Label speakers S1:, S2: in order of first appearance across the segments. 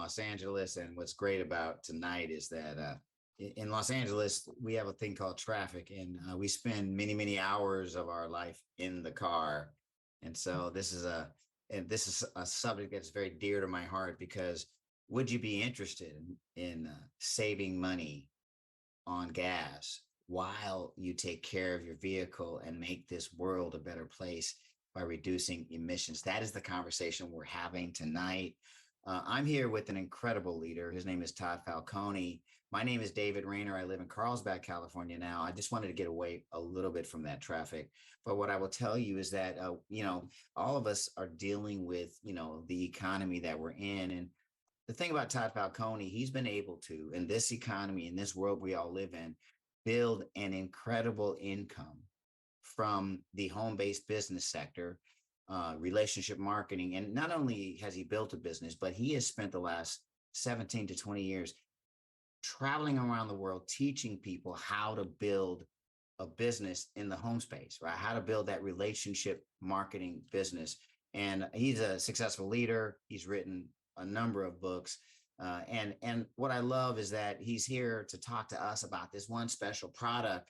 S1: Los Angeles. And what's great about tonight is that in Los Angeles, we have a thing called traffic, and we spend many, many hours of our life in the car. And so this is a subject that's very dear to my heart, because would you be interested in saving money on gas while you take care of your vehicle and make this world a better place by reducing emissions? That is the conversation we're having tonight. I'm here with an incredible leader. His name is Todd Falcone. My name is David Rayner. I live in Carlsbad, California now. I just wanted to get away a little bit from that traffic. But what I will tell you is that, all of us are dealing with, the economy that we're in. And the thing about Todd Falcone, he's been able to, in this economy, in this world we all live in, build an incredible income from the home-based business sector, relationship marketing. And not only has he built a business, but he has spent the last 17 to 20 years traveling around the world, teaching people how to build a business in the home space, right? How to build that relationship marketing business. And he's a successful leader. He's written a number of books. And what I love is that he's here to talk to us about this one special product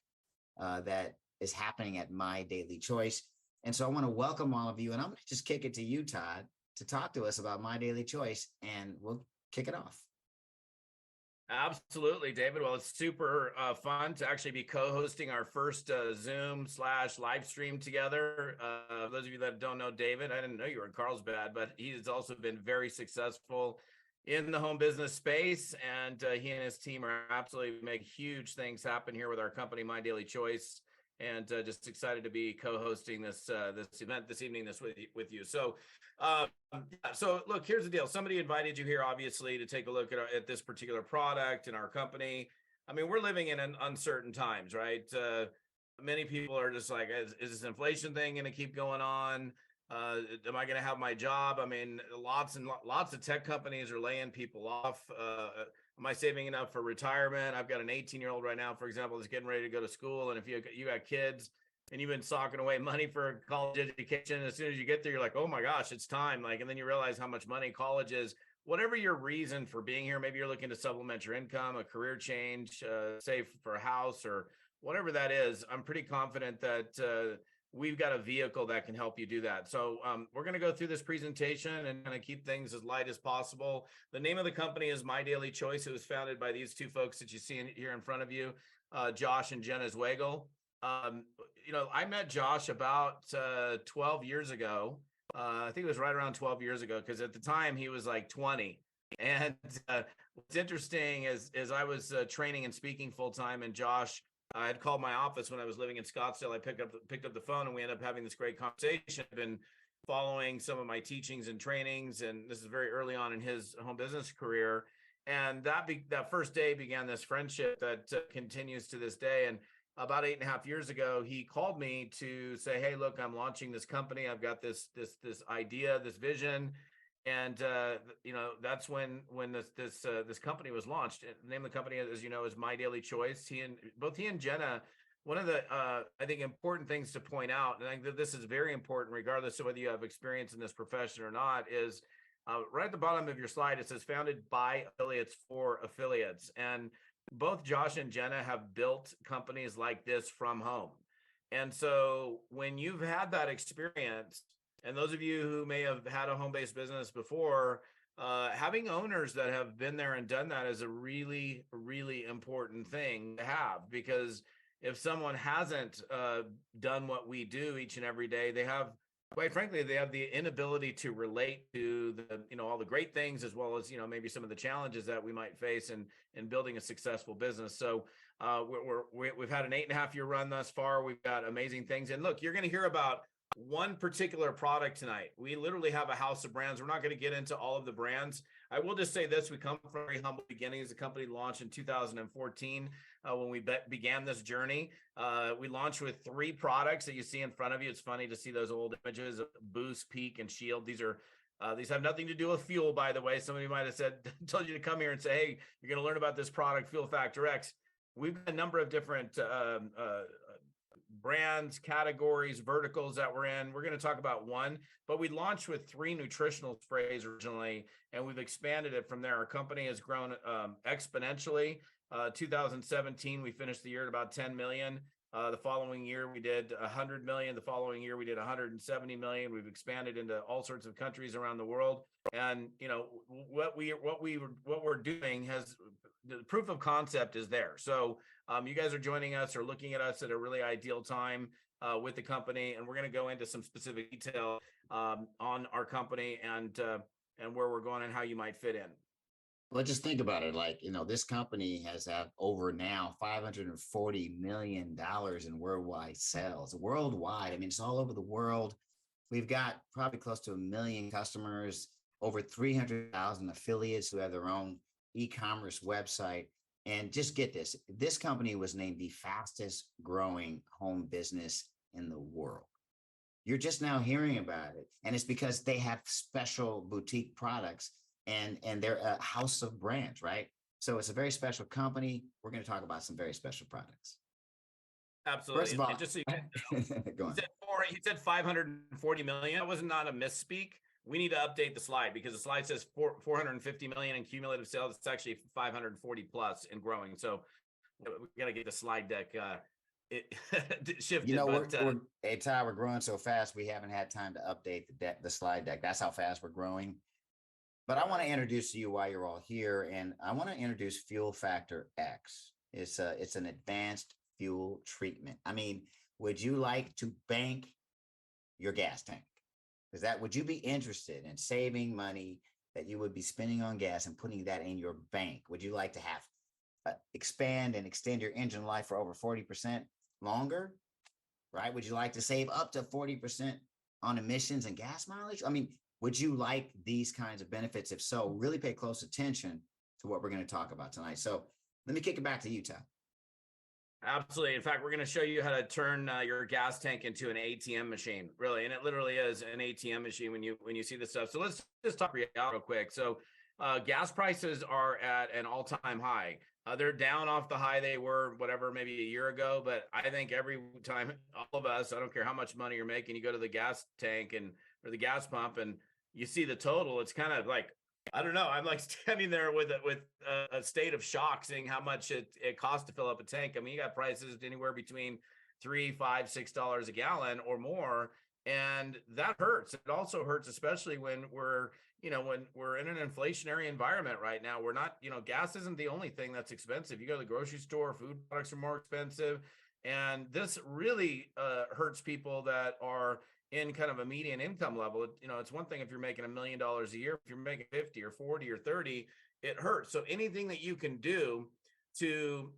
S1: that is happening at My Daily Choice. And so I want to welcome all of you, and I'm going to just kick it to you, Todd, to talk to us about My Daily Choice, and we'll kick it off.
S2: Absolutely, David. Well, it's super fun to actually be co-hosting our first Zoom/live stream together. Those of you that don't know David, I didn't know you were in Carlsbad, but he has also been very successful in the home business space, and he and his team are absolutely making huge things happen here with our company, My Daily Choice, and just excited to be co-hosting this event this evening with you. So look, here's the deal. Somebody invited you here, obviously, to take a look at this particular product in our company. I mean, we're living in uncertain times, right? Many people are just like, is this inflation thing going to keep going on? Am I going to have my job? I mean, lots of tech companies are laying people off. Am I saving enough for retirement? I've got an 18-year-old right now, for example, that's getting ready to go to school. And if you got kids and you've been socking away money for college education, as soon as you get there, you're like, oh my gosh, it's time. And then you realize how much money college is. Whatever your reason for being here, maybe you're looking to supplement your income, a career change, save for a house, or whatever that is. I'm pretty confident that we've got a vehicle that can help you do that. So we're going to go through this presentation and kind of keep things as light as possible. The name of the company is My Daily Choice. It was founded by these two folks that you see here in front of you, Josh and Jenna Zweigel. I met Josh about 12 years ago. I think it was right around 12 years ago, because at the time he was like 20. And what's interesting is I was training and speaking full time, and Josh, I had called my office when I was living in Scottsdale. I picked up the phone, and we ended up having this great conversation. I've been following some of my teachings and trainings, and this is very early on in his home business career. And that first day began this friendship that continues to this day. And about 8.5 years ago, he called me to say, "Hey, look, I'm launching this company. I've got this idea, this vision." And that's when this company was launched. The name of the company, as you know, is My Daily Choice. Both he and Jenna, one of the I think important things to point out, and I think that this is very important regardless of whether you have experience in this profession or not, is right at the bottom of your slide, it says founded by affiliates for affiliates. And both Josh and Jenna have built companies like this from home. And so when you've had that experience, and those of you who may have had a home-based business before, having owners that have been there and done that is a really, really important thing to have, because if someone hasn't done what we do each and every day, quite frankly, they have the inability to relate to all the great things, as well as, maybe some of the challenges that we might face in building a successful business. So we've had an 8.5-year run thus far. We've got amazing things. And look, you're going to hear about one particular product tonight. We literally have a house of brands. We're not going to get into all of the brands. I will just say this: we come from very humble beginnings. The company launched in 2014 when we began this journey. We launched with 3 products that you see in front of you. It's funny to see those old images of Boost, Peak, and Shield. These have nothing to do with fuel, by the way. Somebody might have told you to come here and say, "Hey, you're going to learn about this product, Fuel Factor X." We've got a number of different brands, categories, verticals that we're in. We're going to talk about one, but we launched with 3 nutritional sprays originally, and we've expanded it from there. Our company has grown exponentially. 2017, we finished the year at about 10 million. The following year, we did 100 million. The following year, we did 170 million. We've expanded into all sorts of countries around the world. And what we're doing has the proof of concept is there. So you guys are joining us or looking at us at a really ideal time with the company, and we're going to go into some specific detail on our company and where we're going and how you might fit in.
S1: Well, just think about it. Like, this company has had over now $540 million in worldwide sales. Worldwide. I mean, it's all over the world. We've got probably close to 1 million customers, over 300,000 affiliates who have their own e-commerce website. And just get this company was named the fastest growing home business in the world. You're just now hearing about it. And it's because they have special boutique products and they're a house of brands, right? So it's a very special company. We're going to talk about some very special products.
S2: Absolutely.
S1: First of all,
S2: and just so you
S1: go on.
S2: He said 540 million. That was not a misspeak. We need to update the slide because the slide says 450 million in cumulative sales. It's actually 540 plus and growing. So we got to get the slide deck shifted.
S1: Hey, Ty, we're growing so fast. We haven't had time to update the slide deck. That's how fast we're growing. But I want to introduce to you why you're all here. And I want to introduce Fuel Factor X. It's an advanced fuel treatment. I mean, would you like to bank your gas tank? Would you be interested in saving money that you would be spending on gas and putting that in your bank? Would you like to have expand and extend your engine life for over 40% longer? Right? Would you like to save up to 40% on emissions and gas mileage? I mean, would you like these kinds of benefits? If so, really pay close attention to what we're going to talk about tonight. So let me kick it back to you, Ty.
S2: Absolutely. In fact, we're going to show you how to turn your gas tank into an ATM machine, really. And it literally is an ATM machine when you see this stuff. So let's just talk reality real quick. So gas prices are at an all-time high. They're down off the high they were, maybe a year ago. But I think every time, all of us, I don't care how much money you're making, you go to the gas tank or the gas pump and you see the total, it's kind of like, I don't know. I'm like standing there with a state of shock, seeing how much it costs to fill up a tank. I mean, you got prices anywhere between $3, $5, $6 a gallon or more, and that hurts. It also hurts, especially when we're in an inflationary environment right now. We're not, gas isn't the only thing that's expensive. You go to the grocery store, food products are more expensive, and this really hurts people that are in kind of a median income level. It's one thing if you're making $1 million a year. If you're making 50 or 40 or 30, it hurts. So anything that you can do to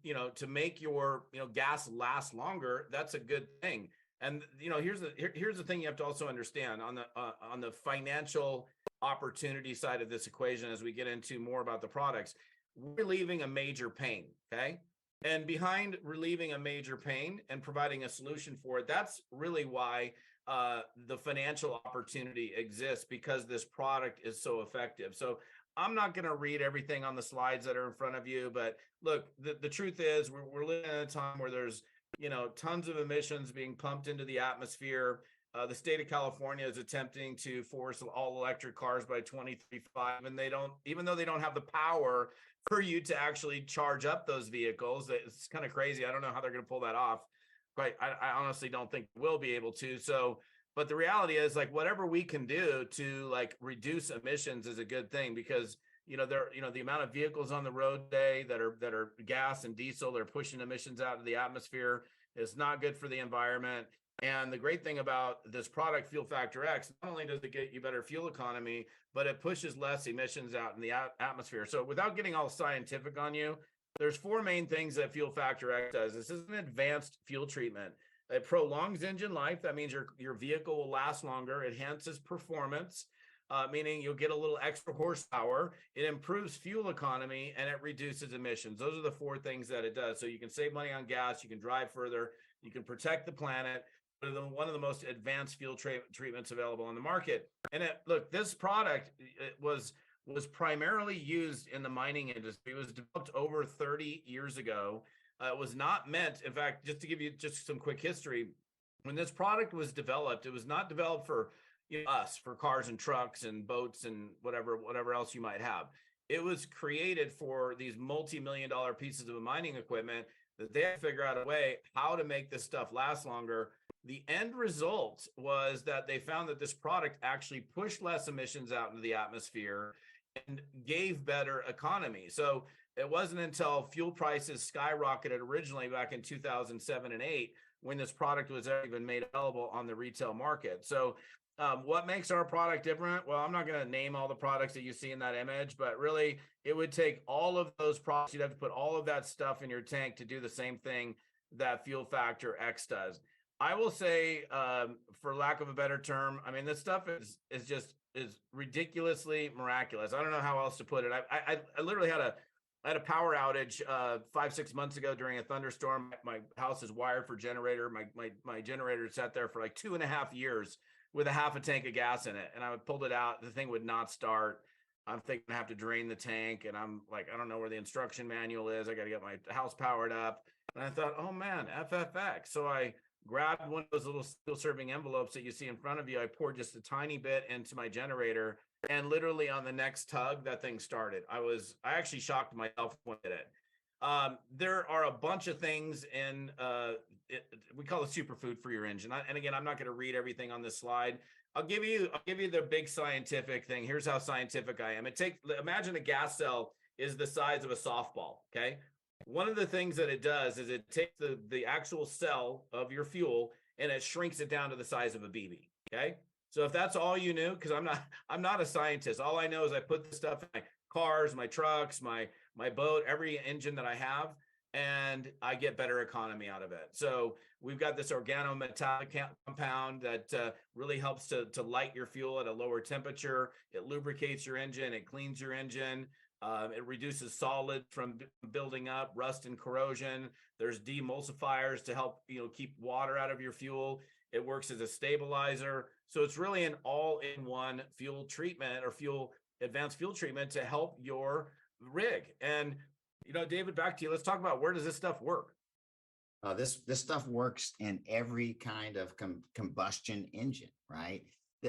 S2: make your gas last longer, that's a good thing. And here's the thing you have to also understand on the financial opportunity side of this equation. As we get into more about the products, we're relieving a major pain. Okay. And behind relieving a major pain and providing a solution for it, that's really why the financial opportunity exists, because this product is so effective. So I'm not going to read everything on the slides that are in front of you, but look, the truth is we're living in a time where there's, tons of emissions being pumped into the atmosphere. The state of California is attempting to force all electric cars by 2035, and even though they don't have the power for you to actually charge up those vehicles, it's kind of crazy. I don't know how they're going to pull that off. Right. I honestly don't think we'll be able to. So, but the reality is, like, whatever we can do to reduce emissions is a good thing, because, the amount of vehicles on the road today that are gas and diesel, they're pushing emissions out of the atmosphere. Is not good for the environment. And the great thing about this product, Fuel Factor X, not only does it get you better fuel economy, but it pushes less emissions out in the atmosphere. So without getting all scientific on you, there's 4 main things that Fuel Factor X does. This is an advanced fuel treatment. It prolongs engine life. That means your vehicle will last longer. It enhances performance, meaning you'll get a little extra horsepower. It improves fuel economy, and it reduces emissions. Those are the 4 things that it does. So you can save money on gas, you can drive further, you can protect the planet. One of the most advanced fuel treatments available on the market. And this product was primarily used in the mining industry. It was developed over 30 years ago. It was not meant, in fact, just to give you just some quick history, when this product was developed, it was not developed for us, for cars and trucks and boats and whatever else you might have. It was created for these multi-million dollar pieces of mining equipment that they had to figure out a way how to make this stuff last longer. The end result was that they found that this product actually pushed less emissions out into the atmosphere and gave better economy. So it wasn't until fuel prices skyrocketed originally back in 2007 and 8 when this product was even made available on the retail market. So what makes our product different? Well, I'm not going to name all the products that you see in that image, but really it would take all of those products. You'd have to put all of that stuff in your tank to do the same thing that Fuel Factor X does. I will say, for lack of a better term, I mean, this stuff is ridiculously miraculous. I don't know how else to put it. I literally had a power outage 5-6 months ago during a thunderstorm. My house is wired for generator. My generator sat there for like 2.5 years with a half a tank of gas in it, and I pulled it out. The thing would not start. I'm thinking I have to drain the tank, and I'm like, I don't know where the instruction manual is. I got to get my house powered up. And I thought, oh man, FFX. So I grabbed one of those little steel serving envelopes that you see in front of you. I poured just a tiny bit into my generator, and literally on the next tug, that thing started. I actually shocked myself when I did it. There are a bunch of things in we call it superfood for your engine. And again, I'm not going to read everything on this slide. I'll give you the big scientific thing. Here's how scientific I am. Imagine a gas cell is the size of a softball. Okay. One of the things that it does is it takes the actual cell of your fuel and it shrinks it down to the size of a BB. Okay. So if that's all you knew, because I'm not a scientist. All I know is I put this stuff in my cars, my trucks, my boat, every engine that I have, and I get better economy out of it. So we've got this organometallic compound that really helps to light your fuel at a lower temperature. It lubricates your engine. It cleans your engine. It reduces solid from building up, rust and corrosion. There's demulsifiers to help keep water out of your fuel. It works as a stabilizer. So it's really an all-in-one fuel treatment or advanced fuel treatment to help your rig. And David, back to you. Let's talk about, where does this stuff work?
S1: This stuff works in every kind of combustion engine, right?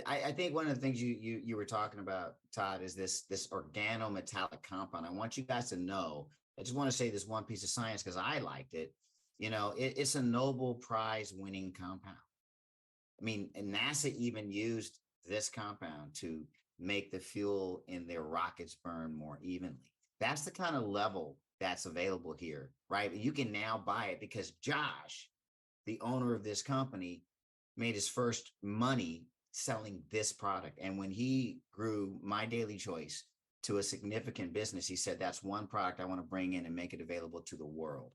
S1: I think one of the things you were talking about, Todd, is this organometallic compound. I want you guys to know. I just want to say this one piece of science because I liked it. It's a Nobel Prize winning compound. I mean, NASA even used this compound to make the fuel in their rockets burn more evenly. That's the kind of level that's available here, right? You can now buy it because Josh, the owner of this company, made his first money selling this product. And when he grew My Daily Choice to a significant business, he said, that's one product I want to bring in and make it available to the world.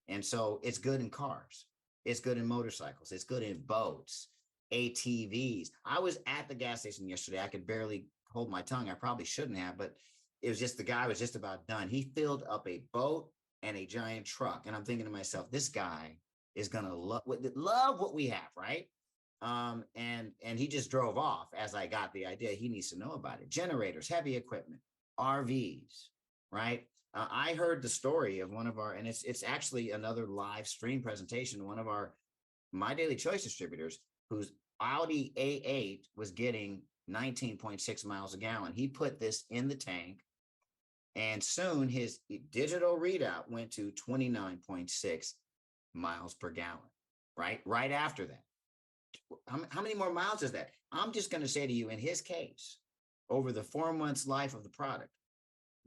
S1: And so it's good in cars. It's good in motorcycles. It's good in boats, ATVs. I was at the gas station yesterday. I could barely hold my tongue. I probably shouldn't have, but it was just, the guy was just about done. He filled up a boat and a giant truck. And I'm thinking to myself, this guy is going to love what we have, right? And he just drove off as I got the idea. He needs to know about it. Generators, heavy equipment, RVs, right? I heard the story of one of our, and it's actually another live stream presentation, one of our My Daily Choice distributors, whose Audi A8 was getting 19.6 miles a gallon. He put this in the tank, and soon his digital readout went to 29.6 miles per gallon, right? Right after that. How many more miles is that? I'm just going to say to you, in his case, over the 4 months life of the product,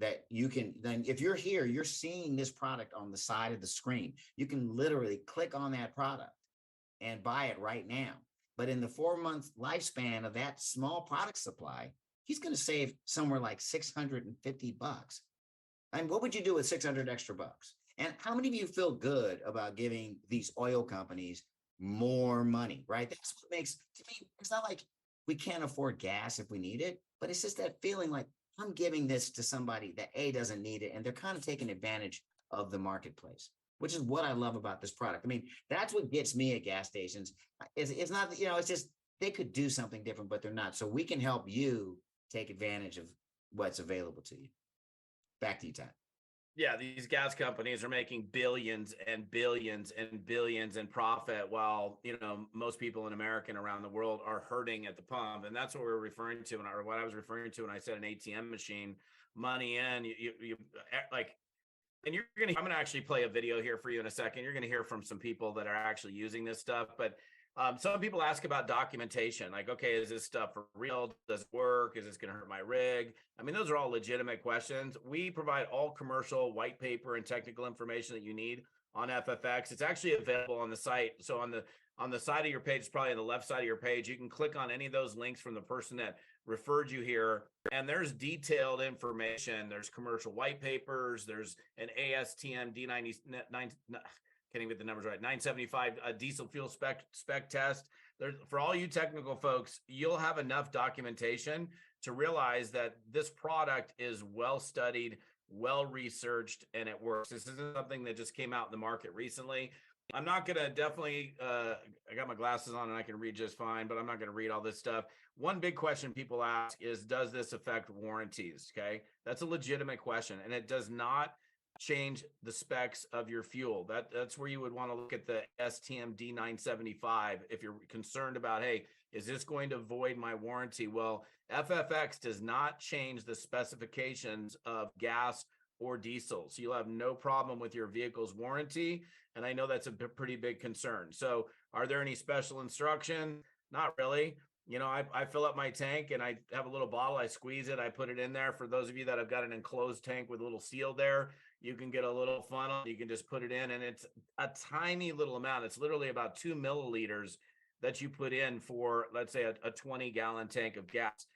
S1: that you can, then if you're here, you're seeing this product on the side of the screen. You can literally click on that product and buy it right now. But in the 4-month lifespan of that small product supply, he's going to save somewhere like $650. And what would you do with 600 extra bucks? And how many of you feel good about giving these oil companies more money, right? That's what makes, to me, it's not like we can't afford gas if we need it, but it's just that feeling like I'm giving this to somebody that doesn't need it, and they're kind of taking advantage of the marketplace, which is what I love about this product. I mean, that's what gets me at gas stations. It's not, it's just they could do something different, but they're not. So we can help you take advantage of what's available to you. Back to you, Todd.
S2: Yeah, these gas companies are making billions and billions and billions in profit while, most people in America and around the world are hurting at the pump. And that's what we're referring to, or what I was referring to when I said an ATM machine, money in, like, and I'm going to actually play a video here for you in a second. You're going to hear from some people that are actually using this stuff, but some people ask about documentation, like, okay, is this stuff for real? Does it work? Is this going to hurt my rig? I mean, those are all legitimate questions. We provide all commercial white paper and technical information that you need on FFX. It's actually available on the site. So on the side of your page, it's probably on the left side of your page, you can click on any of those links from the person that referred you here, and there's detailed information. There's commercial white papers. There's an ASTM D99, can't even get the numbers right, 975 diesel fuel spec test. There's, for all you technical folks, you'll have enough documentation to realize that this product is well studied, well researched, and it works. This isn't something that just came out in the market recently. I'm not going to definitely, I got my glasses on and I can read just fine, but I'm not going to read all this stuff. One big question people ask is, does this affect warranties? Okay. That's a legitimate question, and it does not change the specs of your fuel. That's where you would want to look at the STM D975 if you're concerned about, hey, is this going to void my warranty? Well, FFX does not change the specifications of gas or diesel, so you'll have no problem with your vehicle's warranty. And I know that's a pretty big concern. So are there any special instructions? Not really. I fill up my tank and I have a little bottle, I squeeze it, I put it in there. For those of you that have got an enclosed tank with a little seal there, you can get a little funnel, you can just put it in, and it's a tiny little amount. It's literally about 2 milliliters that you put in for, let's say, a 20-gallon tank of gas.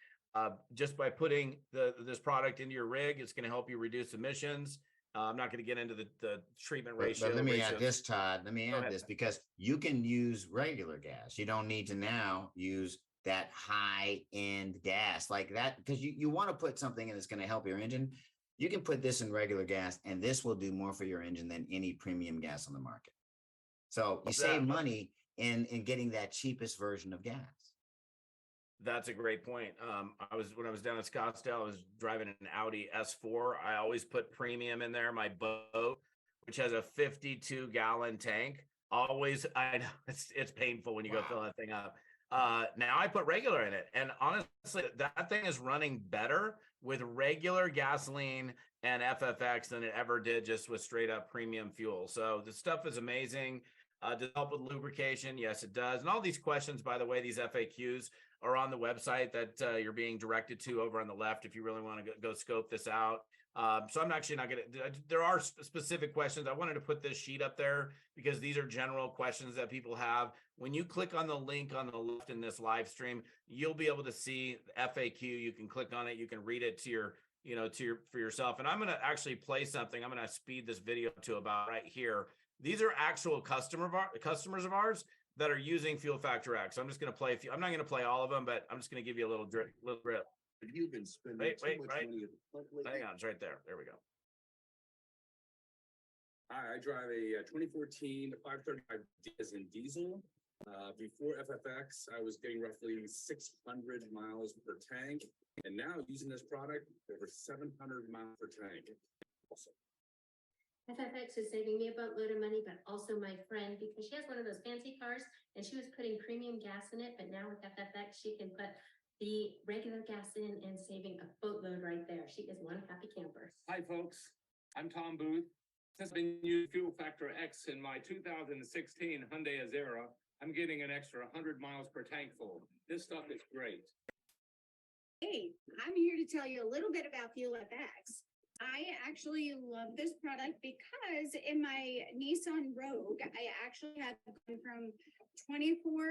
S2: Just by putting this product into your rig, it's going to help you reduce emissions. I'm not going to get into the treatment ratio.
S1: But let me add this, Todd. Let me add this, because you can use regular gas. You don't need to now use that high-end gas like that, because you want to put something in that's going to help your engine. You can put this in regular gas, and this will do more for your engine than any premium gas on the market. So you save money in getting that cheapest version of gas.
S2: That's a great point. When I was down in Scottsdale, I was driving an Audi S4. I always put premium in there. My boat, which has a 52-gallon tank, always, I know it's painful when you go fill that thing up. Now I put regular in it, and honestly, that thing is running better with regular gasoline and FFX than it ever did just with straight up premium fuel. So the stuff is amazing. Does it help with lubrication? Yes, it does. And all these questions, by the way, these FAQs are on the website that you're being directed to over on the left if you really want to go scope this out. So I'm actually not going to, there are specific questions. I wanted to put this sheet up there because these are general questions that people have. When you click on the link on the left in this live stream, you'll be able to see the FAQ. You can click on it. You can read it for yourself. And I'm going to actually play something. I'm going to speed this video to about right here. These are actual customers of ours that are using Fuel Factor X. I'm just going to play a few. I'm not going to play all of them, but I'm just going to give you a little drip.
S3: You've been spending too much money at the pump lately.
S2: Hang on, it's right there. There we go.
S3: I drive a 2014 535 as diesel. Before FFX, I was getting roughly 600 miles per tank, and now using this product, over 700 miles per tank. Awesome.
S4: FFX is saving me a boatload of money, but also my friend, because she has one of those fancy cars and she was putting premium gas in it. But now with FFX, she can put the regular gas in and saving a boatload right there. She is one happy camper.
S5: Hi, folks. I'm Tom Booth. Since I've been using Fuel Factor X in my 2016 Hyundai Azera, I'm getting an extra 100 miles per tank full. This stuff is great.
S6: Hey, I'm here to tell you a little bit about Fuel FX. I actually love this product because in my Nissan Rogue, I actually had gone from 24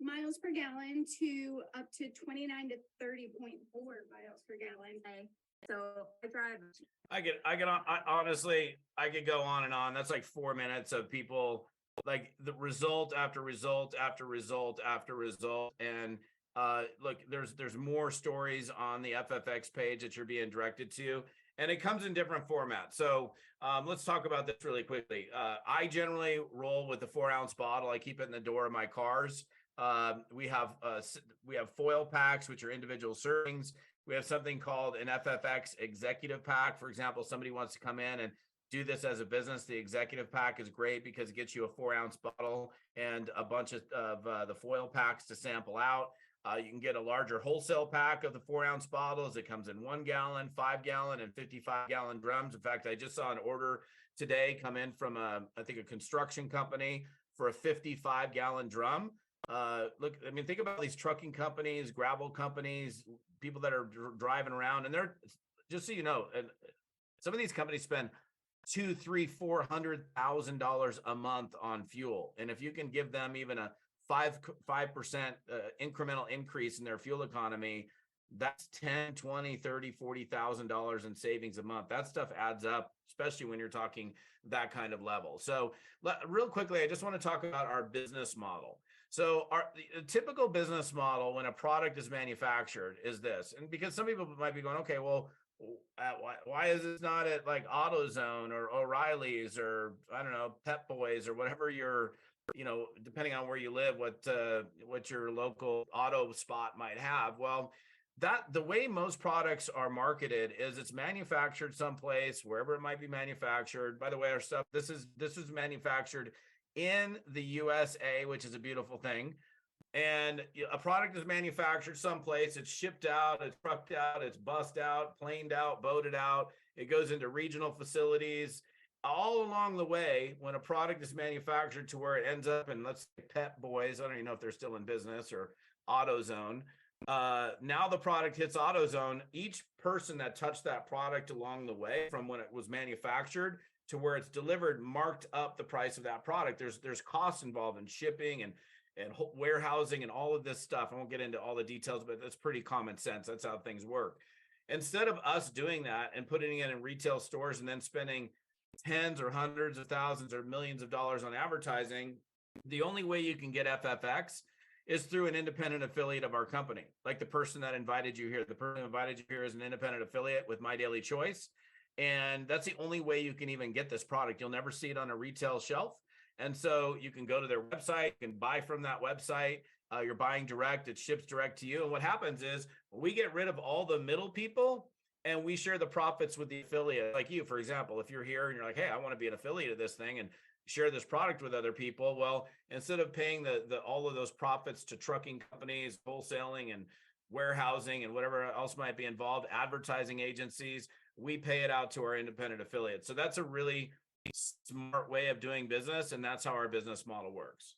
S6: miles per gallon to up to 29 to 30.4 miles per gallon. So I drive.
S2: Honestly, I could go on and on. That's like 4 minutes of people, like the result after result after result after result. And look, there's more stories on the FFX page that you're being directed to. And it comes in different formats. So let's talk about this really quickly. I generally roll with the 4-ounce bottle. I keep it in the door of my cars. We have foil packs, which are individual servings. We have something called an FFX executive pack. For example, somebody wants to come in and do this as a business. The executive pack is great because it gets you a 4-ounce bottle and a bunch of the foil packs to sample out. You can get a larger wholesale pack of the 4-ounce bottles. It comes in 1 gallon, 5 gallon, and 55-gallon drums. In fact, I just saw an order today come in from I think a construction company for a 55-gallon drum. Look, I mean, think about these trucking companies, gravel companies, people that are driving around, and they're, just so you know, and some of these companies spend $200,000, $300,000, $400,000 a month on fuel. And if you can give them even a 5% incremental increase in their fuel economy, that's $10, $20, $30, $40,000 in savings a month. That stuff adds up, especially when you're talking that kind of level. So real quickly, I just want to talk about our business model. So the typical business model when a product is manufactured is this, and because some people might be going, okay, well, why is this not at like AutoZone or O'Reilly's or I don't know, Pep Boys or whatever your, depending on where you live, what your local auto spot might have. Well, that the way most products are marketed is it's manufactured someplace, wherever it might be manufactured. By the way, our stuff, this is manufactured in the USA, which is a beautiful thing. And a product is manufactured someplace, it's shipped out, it's trucked out, it's bussed out, planed out, boated out. It goes into regional facilities. All along the way, when a product is manufactured to where it ends up in, let's say, Pep Boys, I don't even know if they're still in business, or AutoZone. Now the product hits AutoZone. Each person that touched that product along the way from when it was manufactured to where it's delivered marked up the price of that product. There's costs involved in shipping and warehousing and all of this stuff. I won't get into all the details, but that's pretty common sense. That's how things work. Instead of us doing that and putting it in retail stores and then spending tens or hundreds of thousands or millions of dollars on advertising, the only way you can get FFX is through an independent affiliate of our company. Like the person that invited you here. The person who invited you here is an independent affiliate with My Daily Choice. And that's the only way you can even get this product. You'll never see it on a retail shelf. And so you can go to their website, you can buy from that website. You're buying direct, it ships direct to you. And what happens is we get rid of all the middle people and we share the profits with the affiliate. Like you, for example, if you're here and you're like, hey, I want to be an affiliate of this thing and share this product with other people. Well, instead of paying all of those profits to trucking companies, wholesaling and warehousing and whatever else might be involved, advertising agencies, we pay it out to our independent affiliates. So that's a really smart way of doing business, and that's how our business model works.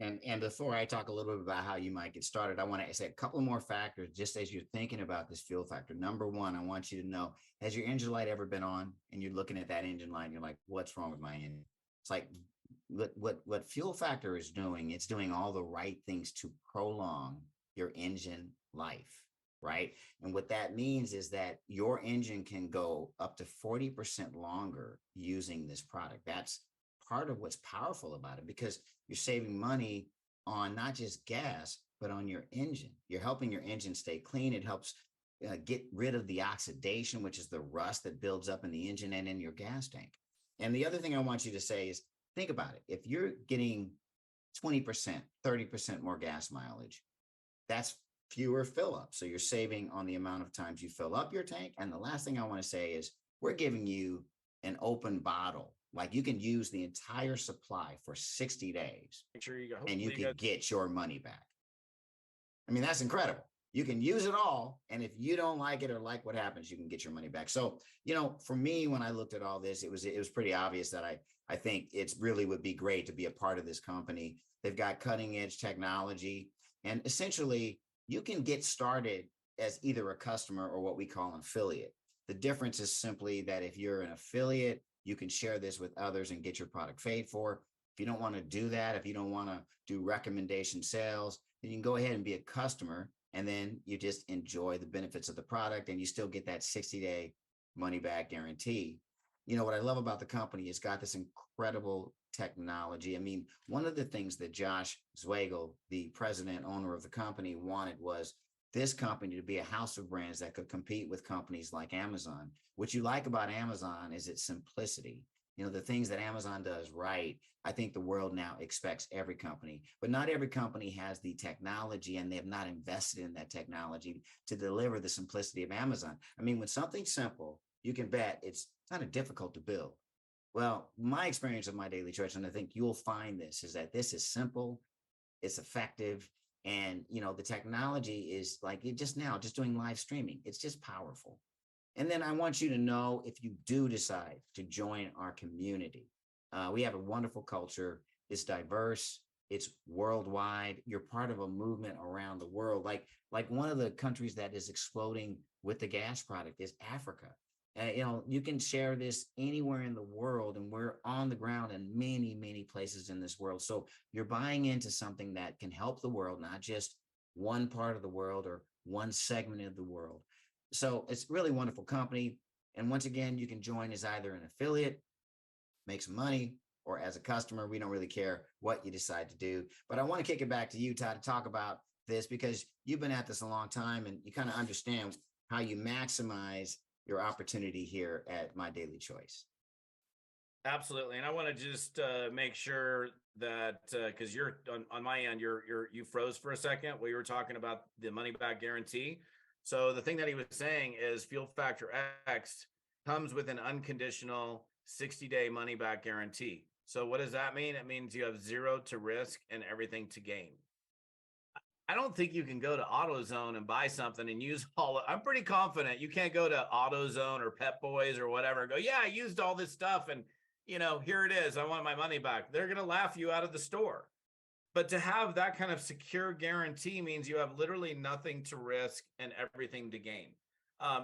S1: And before I talk a little bit about how you might get started, I want to say a couple more factors just as you're thinking about this fuel factor. Number one, I want you to know, has your engine light ever been on and you're looking at that engine light and you're like, what's wrong with my engine? It's like what fuel factor is doing, it's doing all the right things to prolong your engine life, right? And what that means is that your engine can go up to 40% longer using this product. That's part of what's powerful about it, because you're saving money on not just gas, but on your engine. You're helping your engine stay clean. It helps get rid of the oxidation, which is the rust that builds up in the engine and in your gas tank. And the other thing I want you to say is, think about it. If you're getting 20%, 30% more gas mileage, that's fewer fill ups. So you're saving on the amount of times you fill up your tank. And the last thing I want to say is, we're giving you an open bottle. Like you can use the entire supply for 60 days and you can get your money back. I mean, that's incredible. You can use it all. And if you don't like it or like what happens, you can get your money back. So, for me, when I looked at all this, it was pretty obvious that I think it's really would be great to be a part of this company. They've got cutting edge technology, and essentially you can get started as either a customer or what we call an affiliate. The difference is simply that if you're an affiliate, you can share this with others and get your product paid for. If you don't want to do that, if you don't want to do recommendation sales, then you can go ahead and be a customer, and then you just enjoy the benefits of the product and you still get that 60-day money back guarantee. What I love about the company, it's got this incredible technology. I mean, one of the things that Josh Zwagel, the president owner of the company, wanted was this company to be a house of brands that could compete with companies like Amazon. What you like about Amazon is its simplicity. the things that Amazon does right, I think the world now expects every company, but not every company has the technology, and they have not invested in that technology to deliver the simplicity of Amazon. I mean, when something's simple, you can bet it's kind of difficult to build. Well, my experience of My Daily Choice, and I think you'll find this, is that this is simple, it's effective, and the technology is like it just doing live streaming. It's just powerful. And then I want you to know, if you do decide to join our community, we have a wonderful culture. It's diverse. It's worldwide. You're part of a movement around the world. Like one of the countries that is exploding with the gas product is Africa. You can share this anywhere in the world, and we're on the ground in many, many places in this world. So you're buying into something that can help the world, not just one part of the world or one segment of the world. So it's really wonderful company. And once again, you can join as either an affiliate, make some money, or as a customer. We don't really care what you decide to do. But I want to kick it back to you, Todd, to talk about this, because you've been at this a long time and you kind of understand how you maximize your opportunity here at My Daily Choice.
S2: Absolutely. And I want to just make sure that because you're on my end, you froze for a second while you were talking about the money back guarantee. So the thing that he was saying is Fuel Factor X comes with an unconditional 60-day money back guarantee. So what does that mean? It means you have zero to risk and everything to gain. I don't think you can go to AutoZone and buy something and use I'm pretty confident you can't go to AutoZone or Pep Boys or whatever and go, yeah, I used all this stuff and here it is. I want my money back. They're going to laugh you out of the store. But to have that kind of secure guarantee means you have literally nothing to risk and everything to gain.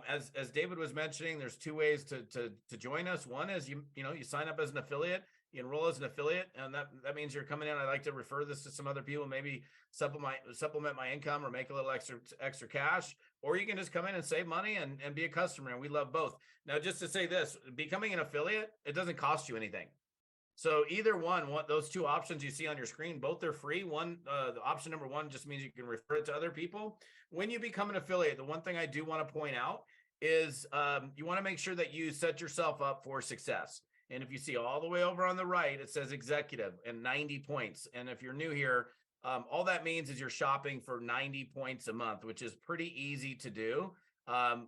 S2: As David was mentioning, there's two ways to join us. One is you sign up as an affiliate, you enroll as an affiliate, and that means you're coming in. I'd like to refer this to some other people, maybe supplement my income or make a little extra cash, or you can just come in and save money and be a customer. And we love both. Now, just to say this, becoming an affiliate, it doesn't cost you anything. So either one, those two options you see on your screen, both are free. The option number one just means you can refer it to other people. When you become an affiliate, the one thing I do want to point out is you want to make sure that you set yourself up for success. And if you see all the way over on the right, it says executive and 90 points. And if you're new here, all that means is you're shopping for 90 points a month, which is pretty easy to do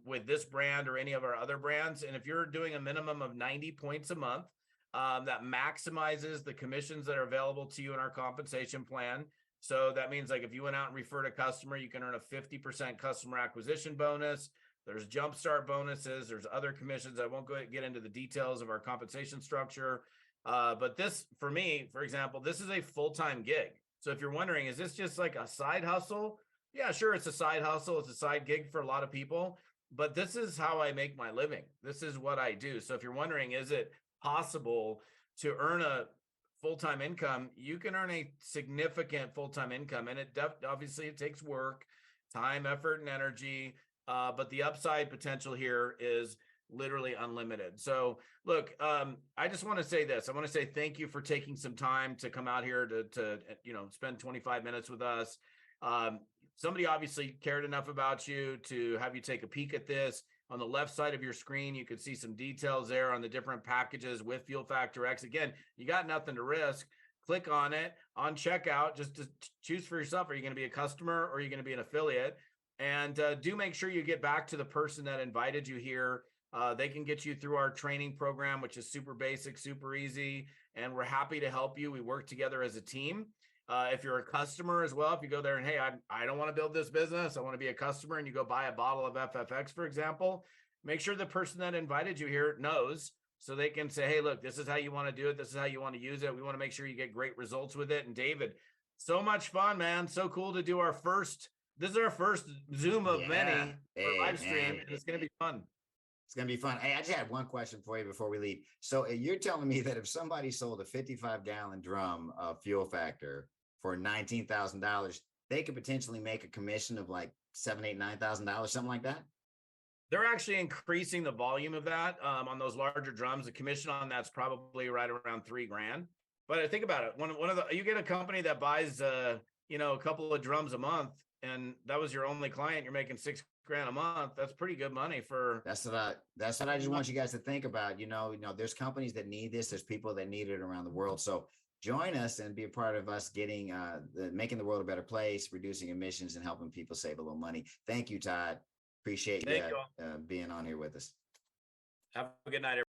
S2: with this brand or any of our other brands. And if you're doing a minimum of 90 points a month, that maximizes the commissions that are available to you in our compensation plan. So that means like if you went out and referred a customer, you can earn a 50% customer acquisition bonus. There's jumpstart bonuses. There's other commissions. I won't get into the details of our compensation structure. But this, for me, for example, this is a full-time gig. So if you're wondering, is this just like a side hustle? Yeah, sure. It's a side hustle. It's a side gig for a lot of people, but this is how I make my living. This is what I do. So if you're wondering, is it possible to earn a full-time income? You can earn a significant full-time income, and obviously it takes work, time, effort, and energy. But the upside potential here is literally unlimited. So look, I just want to say this. I want to say thank you for taking some time to come out here to spend 25 minutes with us. Somebody obviously cared enough about you to have you take a peek at this. On the left side of your screen, you can see some details there on the different packages with Fuel Factor X. Again, you got nothing to risk. Click on it on checkout, just to choose for yourself. Are you going to be a customer or are you going to be an affiliate? And do make sure you get back to the person that invited you here. They can get you through our training program, which is super basic, super easy, and we're happy to help you. We work together as a team. If you're a customer as well, if you go there and, hey, I don't want to build this business, I want to be a customer, and you go buy a bottle of FFX, for example, make sure the person that invited you here knows, so they can say, hey, look, this is how you want to do it. This is how you want to use it. We want to make sure you get great results with it. And David, so much fun, man. So cool to do this is our first Zoom of many for live stream. And it's going to be fun.
S1: It's going to be fun. Hey, I just had one question for you before we leave. So you're telling me that if somebody sold a 55-gallon drum of Fuel Factor for $19,000, they could potentially make a commission of like $7,000, $8,000, $9,000, something like that?
S2: They're actually increasing the volume of that on those larger drums. The commission on that's probably right around $3,000. But think about it. You get a company that buys, a couple of drums a month. and that was your only client, you're making $6,000 a month. That's pretty good money for.
S1: That's what I just want you guys to think about. There's companies that need this. There's people that need it around the world. So join us and be a part of us getting making the world a better place, reducing emissions, and helping people save a little money. Thank you, Todd. Appreciate
S2: Thank
S1: you
S2: you all.
S1: being on here with us.
S2: Have a good night, everybody.